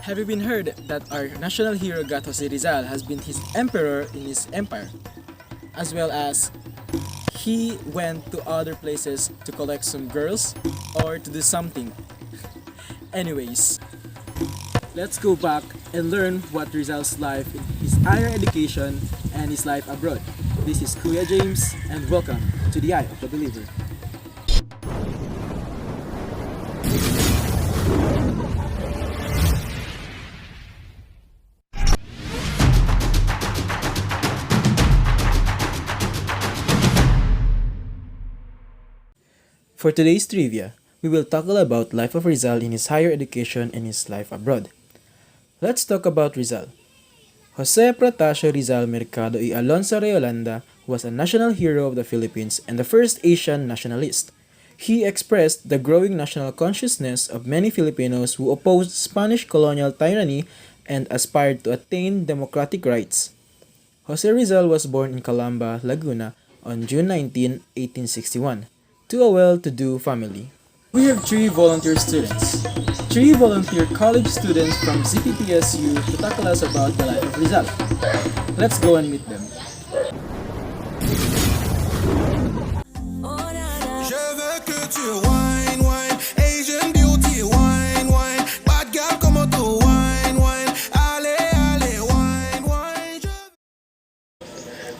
Have you been heard that our national hero Jose Rizal has been his emperor in his empire? As well as he went to other places to collect some girls or to do something. Anyways, let's go back and learn what Rizal's life in his higher education and his life abroad. This is Kuya James and welcome to the Eye of the Believer. For today's trivia, we will tackle about life of Rizal in his higher education and his life abroad. Let's talk about Rizal. Jose Protasio Rizal Mercado y Alonso Reolanda was a national hero of the Philippines and the first Asian nationalist. He expressed the growing national consciousness of many Filipinos who opposed Spanish colonial tyranny and aspired to attain democratic rights. Jose Rizal was born in Calamba, Laguna on June 19, 1861. To a well-to-do family. We have 3 volunteer students. 3 volunteer college students from CPPSU to tackle us about the life of Rizal. Let's go and meet them. Je veux que tu wine, wine, Asian beauty, wine, wine, bad girl como tu wine, wine, ale, ale, wine, wine.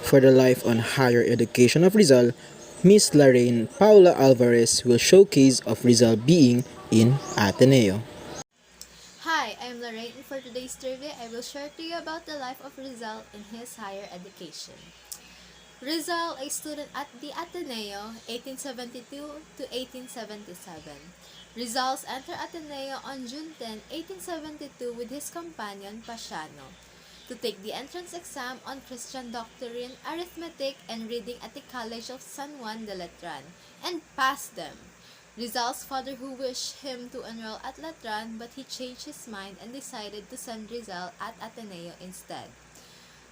For the life on higher education of Rizal, Miss Larain Paula Alvarez will showcase of Rizal being in Ateneo. Hi, I'm Larain, and for today's trivia, I will share to you about the life of Rizal in his higher education. Rizal, a student at the Ateneo, 1872 to 1877. Rizal's entered Ateneo on June 10, 1872 with his companion Pasiano to take the entrance exam on Christian doctrine, arithmetic, and reading at the College of San Juan de Letran, and passed them. Rizal's father who wished him to enroll at Letran, but he changed his mind and decided to send Rizal at Ateneo instead.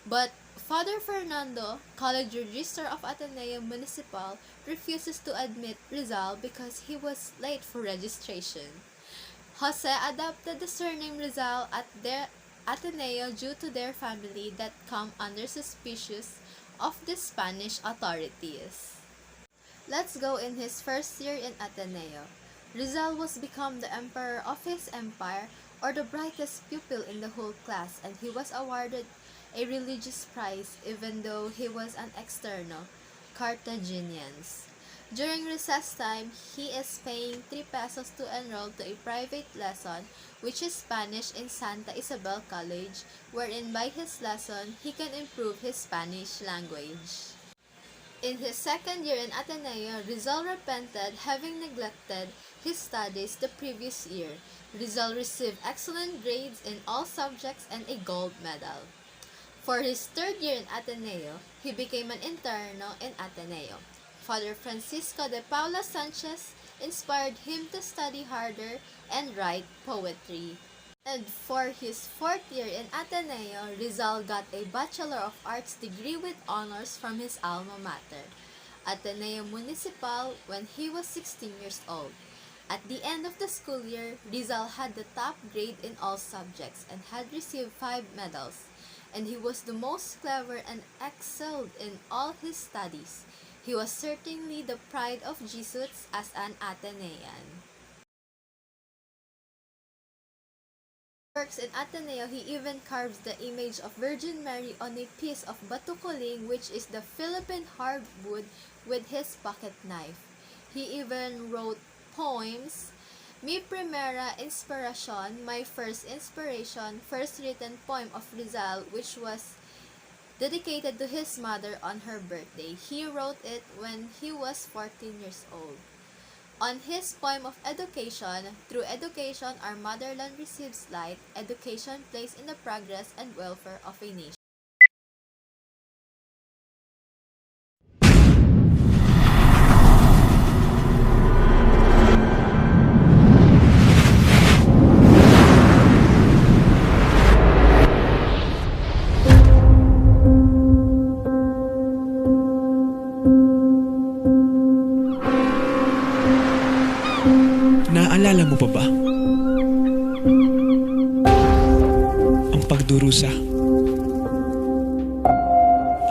But Father Fernando, college registrar of Ateneo Municipal, refuses to admit Rizal because he was late for registration. Jose adopted the surname Rizal at their Ateneo due to their family that come under suspicious of the Spanish authorities. Let's go in his first year in Ateneo. Rizal was become the emperor of his empire or the brightest pupil in the whole class, and he was awarded a religious prize even though he was an external Carthaginians. During recess time, he is paying 3 pesos to enroll to a private lesson, which is Spanish in Santa Isabel College, wherein by his lesson, he can improve his Spanish language. In his second year in Ateneo, Rizal repented having neglected his studies the previous year. Rizal received excellent grades in all subjects and a gold medal. For his third year in Ateneo, he became an interno in Ateneo. Father Francisco de Paula Sanchez inspired him to study harder and write poetry. And for his fourth year in Ateneo, Rizal got a Bachelor of Arts degree with honors from his alma mater, Ateneo Municipal, when he was 16 years old. At the end of the school year, Rizal had the top grade in all subjects and had received 5 medals, and he was the most clever and excelled in all his studies. He was certainly the pride of Jesuits as an Atenean. Works in Ateneo, he even carves the image of Virgin Mary on a piece of batukuling, which is the Philippine hardwood, with his pocket knife. He even wrote poems, Mi Primera Inspiración, My First Inspiration, first written poem of Rizal, which was dedicated to his mother on her birthday. He wrote it when he was 14 years old. On his poem of education, through education our motherland receives light, education plays in the progress and welfare of a nation. Naalala mo pa ba? pagdurusa.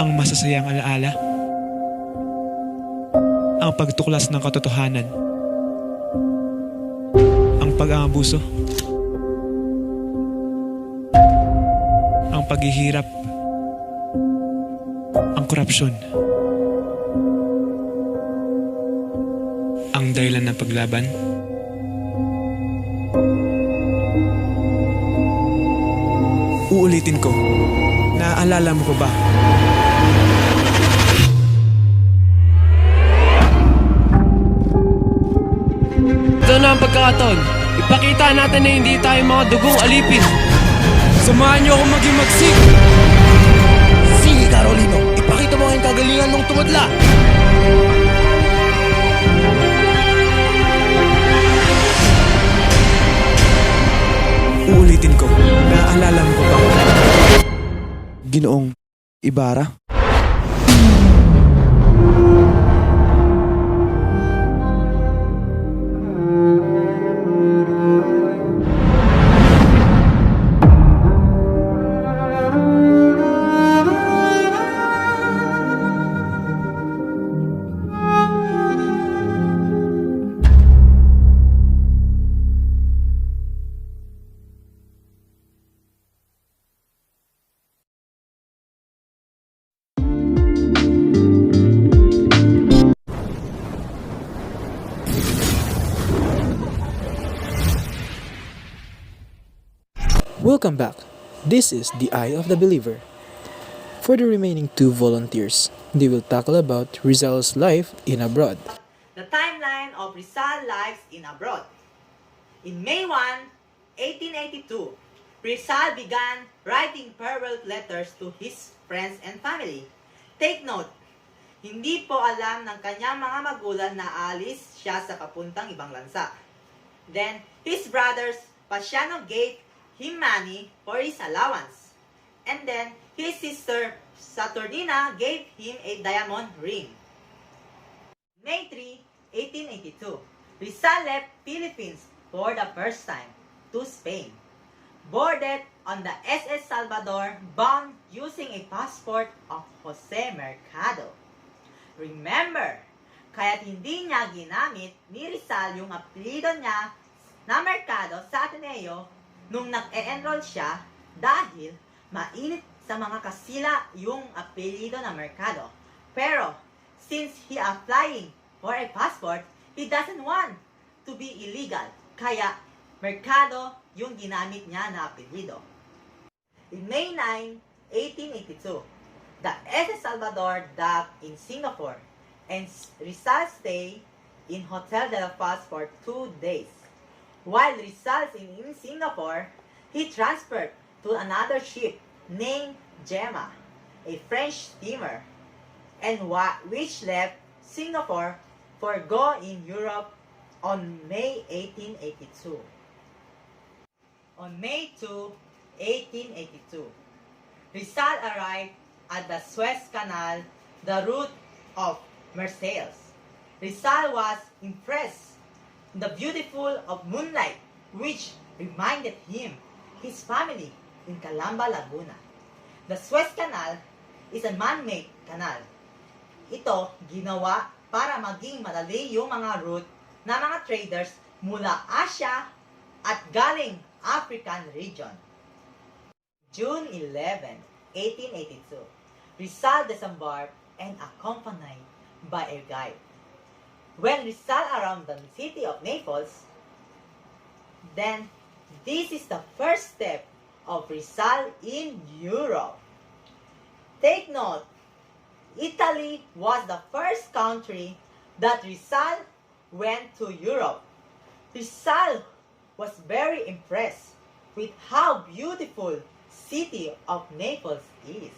Ang masasayang alaala. Ang pagtuklas ng katotohanan. Ang pag-aabuso. Ang paghihirap. Ang korupsyon. Ang dahilan ng paglaban. Uulitin ko. Naaalala mo pa ba? Ito na ang pagkakataon. Ipakita natin na hindi tayo mga dugong alipin. Samahan niyo ako maging magsik. Sige, Carolino. Ipakita mo ang kagalingan mong tumadla. Uulitin ko. Naaalala mo pa ba? Ginoong Ibarra? Welcome back. This is The Eye of the Believer. For the remaining two volunteers, they will tackle about Rizal's life in abroad. The timeline of Rizal lives in abroad. In May 1, 1882, Rizal began writing farewell letters to his friends and family. Take note, hindi po alam ng kanyang mga magulang na alis siya sa papuntang ibang lansa. Then, his brothers, Pasiano, gave him money for his allowance. And then, his sister, Saturnina, gave him a diamond ring. May 3, 1882, Rizal left Philippines for the first time to Spain. Boarded on the SS Salvador, bound using a passport of Jose Mercado. Remember, kaya't hindi niya ginamit ni Rizal yung apelido niya na Mercado sa Ateneo nung nag-e-enroll siya dahil mainit sa mga kasila yung apelido na Mercado. Pero, since he applying for a passport, he doesn't want to be illegal. Kaya, Mercado yung ginamit niya na apelido. In May 9, 1882, the SS Salvador docked in Singapore and Rizal stayed in Hotel de la Paz for 2 days. While Rizal in Singapore, he transferred to another ship named Gemma, a French steamer, and which left Singapore for go in Europe on May 1882. On May 2, 1882, Rizal arrived at the Suez Canal, the route of Marseilles. Rizal was impressed with the beautiful of moonlight, which reminded him his family in Calamba, Laguna. The Suez Canal is a man-made canal. Ito ginawa para maging madali yung mga route na mga traders mula Asia at galing African region. June 11, 1882, Rizal disembarked and accompanied by a guide. When Rizal around the city of Naples, then this is the first step of Rizal in Europe. Take note, Italy was the first country that Rizal went to Europe. Rizal was very impressed with how beautiful city of Naples is.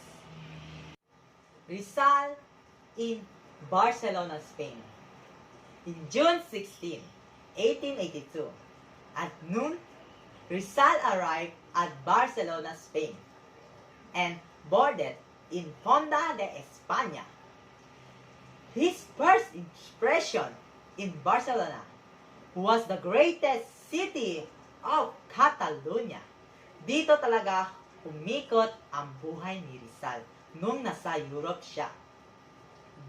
Rizal in Barcelona, Spain. In June 16, 1882, at noon, Rizal arrived at Barcelona, Spain, and boarded in Fonda de España. His first impression in Barcelona was the greatest city of Catalonia. Dito talaga umikot ang buhay ni Rizal nung nasa Europe siya.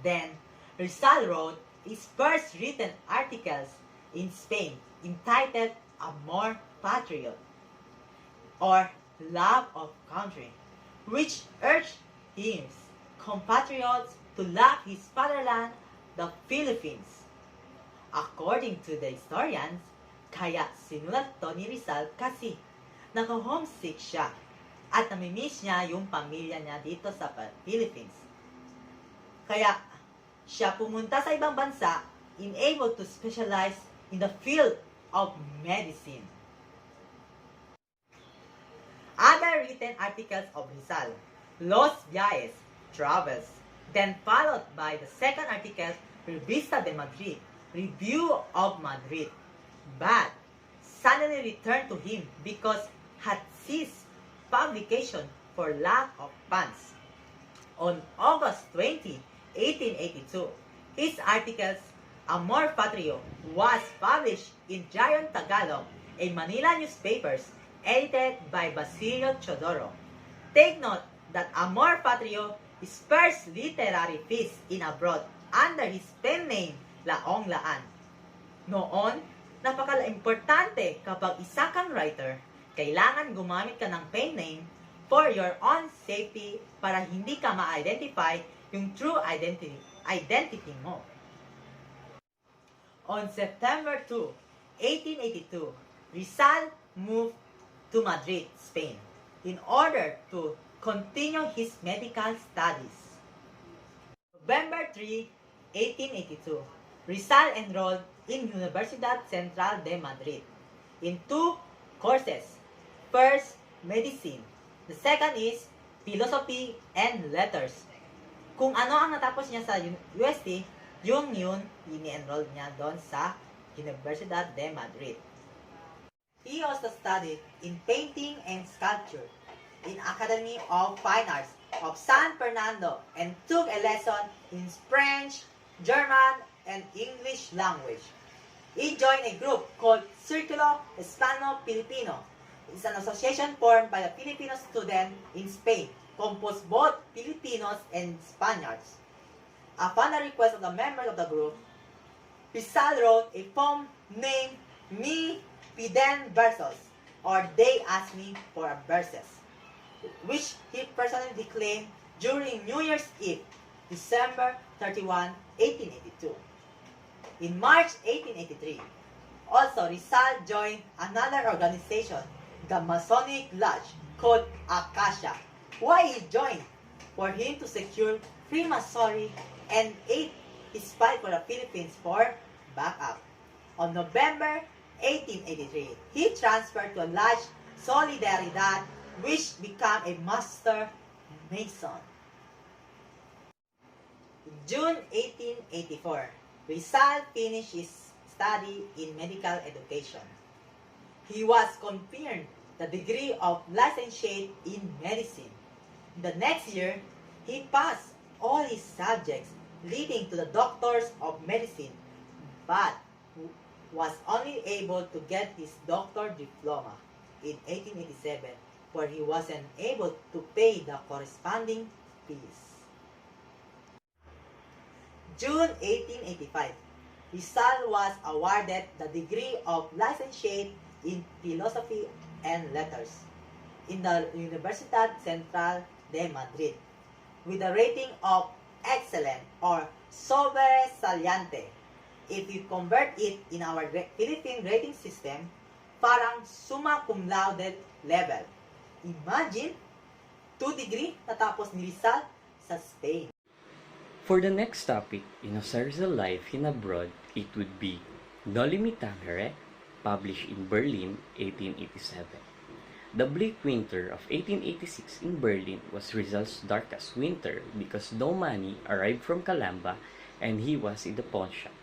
Then, Rizal wrote his first written articles in Spain entitled Amor Patriot, or Love of Country, which urged his compatriots to love his fatherland, the Philippines. According to the historians, kaya sinulat to ni Rizal kasi naka-homesick siya at namimiss niya yung pamilya niya dito sa Philippines. Kaya siya pumunta sa ibang bansa able to specialize in the field of medicine. Other written articles of Rizal, Los Viajes, Travels, then followed by the second article, Revista de Madrid, Review of Madrid, but suddenly returned to him because had ceased publication for lack of funds. On August 20, 1882, his articles, Amor Patrio, was published in Giant Tagalog, a Manila newspapers, edited by Basilio Chodoro. Take note that Amor Patrio is first literary piece in abroad under his pen name, Laong Laan. Noon, napaka-importante kapag isa kang writer, kailangan gumamit ka ng pen name for your own safety para hindi ka ma-identify yung true identity mo. On September 2, 1882, Rizal moved to Madrid, Spain, in order to continue his medical studies. November 3, 1882, Rizal enrolled in Universidad Central de Madrid in two courses. First, medicine. The second is philosophy and letters. Kung ano ang natapos niya sa UST, yun ini-enroll niya doon sa Universidad de Madrid. He also studied in painting and sculpture in Academy of Fine Arts of San Fernando and took a lesson in French, German, and English language. He joined a group called Círculo Hispano-Filipino. It's an association formed by the Filipino students in Spain, composed both Filipinos and Spaniards. Upon the request of the members of the group, Rizal wrote a poem named Me Piden Versos, or They Ask Me for Verses, which he personally declaimed during New Year's Eve, December 31, 1882. In March 1883, also Rizal joined another organization, the Masonic Lodge, called Acacia. Why he joined? For him to secure Freemasonry and aid his fight for the Philippines for backup. On November 1883, he transferred to a lodge, Solidaridad, which became a master mason. In June 1884, Rizal finished his study in medical education. He was conferred the degree of licentiate in medicine. The next year, he passed all his subjects, leading to the doctors of medicine, but was only able to get his doctor diploma in 1887, where he wasn't able to pay the corresponding fees. June 1885, Rizal was awarded the degree of licentiate in philosophy and letters in the Universidad Central de Madrid with a rating of excellent or sobresaliente. If you convert it in our Philippine rating system, parang summa cum laude level. Imagine, 2 degree natapos ni Rizal sa Spain. For the next topic in Jose's life in abroad, it would be Noli Me Tangere, published in Berlin, 1887. The bleak winter of 1886 in Berlin was Rizal's darkest winter because no money arrived from Calamba and he was in the pawn shop.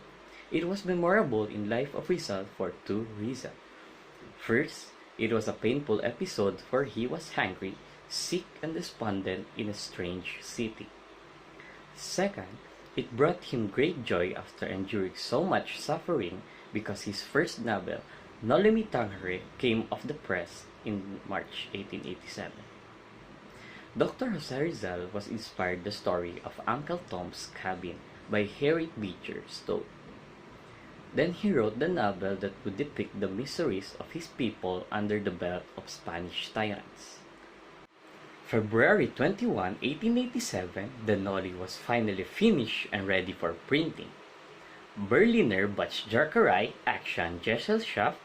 It was memorable in life of Rizal for 2 reasons. First, it was a painful episode for he was hungry, sick and despondent in a strange city. Second, it brought him great joy after enduring so much suffering because his first novel, Noli Me Tangere, came off the press in March 1887. Dr. Jose Rizal was inspired the story of Uncle Tom's Cabin by Harriet Beecher Stowe. Then he wrote the novel that would depict the miseries of his people under the belt of Spanish tyrants. February 21, 1887, the novel was finally finished and ready for printing. Berliner Buchdruckerei Action Gesellschaft,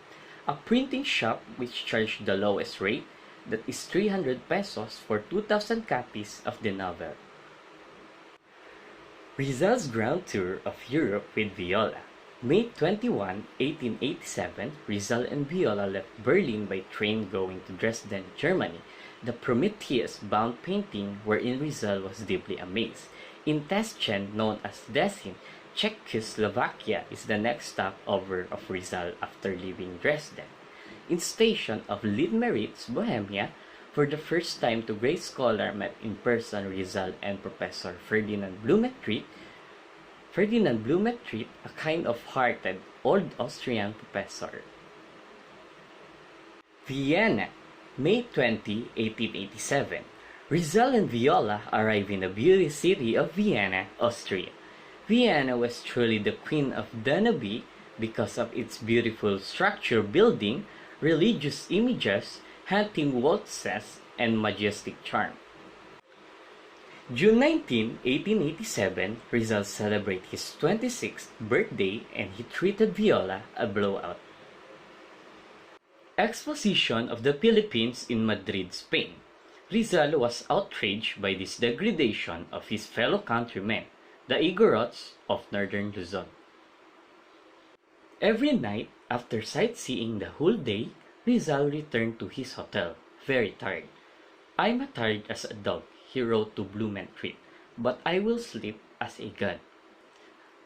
a printing shop which charged the lowest rate, that is 300 pesos for 2,000 copies of the novel. Rizal's grand tour of Europe with Viola. May 21, 1887, Rizal and Viola left Berlin by train going to Dresden, Germany, the Prometheus-bound painting wherein Rizal was deeply amazed. In Teschen, known as Desin, Czechoslovakia is the next stopover of Rizal after leaving Dresden. In station of Lidmeritz, Bohemia, for the first time two great scholars met in person, Rizal and Professor Ferdinand Blumentritt, a kind of hearted old Austrian professor. Vienna, May 20, 1887. Rizal and Viola arrive in the beauty city of Vienna, Austria. Vienna was truly the queen of Danube because of its beautiful structure building, religious images, hunting waltzes, and majestic charm. June 19, 1887, Rizal celebrated his 26th birthday and he treated Viola a blowout. Exposition of the Philippines in Madrid, Spain. Rizal was outraged by this degradation of his fellow countrymen, the Igorots of northern Luzon. Every night, after sightseeing the whole day, Rizal returned to his hotel, very tired. "I'm as tired as a dog," he wrote to Blumentritt, "but I will sleep as a god."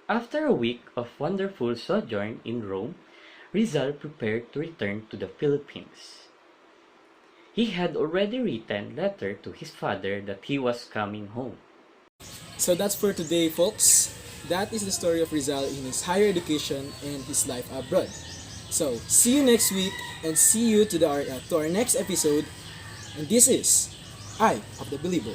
After a week of wonderful sojourn in Rome, Rizal prepared to return to the Philippines. He had already written a letter to his father that he was coming home. So that's for today, folks. That is the story of Rizal in his higher education and his life abroad. So, see you next week and see you to our next episode. And this is Eye of the Believer.